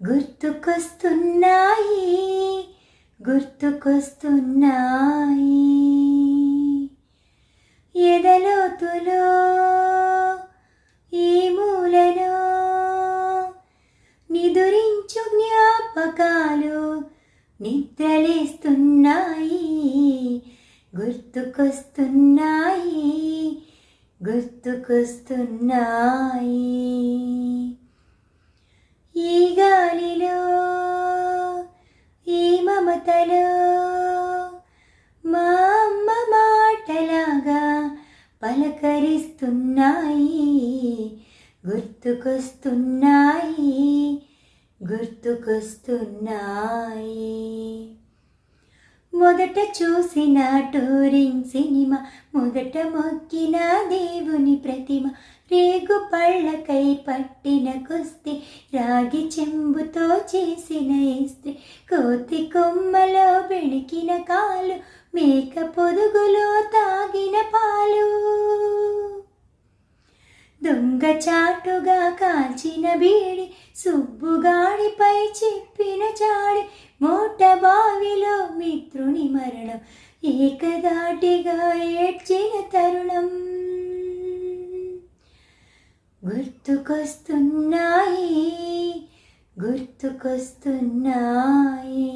గుర్తుకొస్తున్నాయి గుర్తుకొస్తున్నాయి ఎదలోతులో ఈ మూలలో నిదురించు జ్ఞాపకాలు నిద్రలేస్తున్నాయి గుర్తుకొస్తున్నాయి గుర్తుకొస్తున్నాయి ఈ గాలిలో ఈ మమతలో మా అమ్మ మాటలాగా పలకరిస్తున్నాయి గుర్తుకొస్తున్నాయి గుర్తుకొస్తున్నాయి మొదట చూసిన టూరింగ్ సినిమా మొదట మొక్కిన దేవుని ప్రతిమ రేగు పళ్ళకై పట్టిన కుస్తీ రాగి చెంబుతో చేసిన ఇస్త్రీ కోతి కొమ్మలో బెణికిన కాలు మేక పొదుగులో తాగిన పాలు దొంగచాటుగా కాల్చిన బీడి సుబ్బుగాడిపై చెప్పిన చాడి మోట బావిలో మిత్రుని మరణం ఏకదాటిగా ఏడ్చిన తరుణం గుర్తుకొస్తున్నాయి గుర్తుకొస్తున్నాయి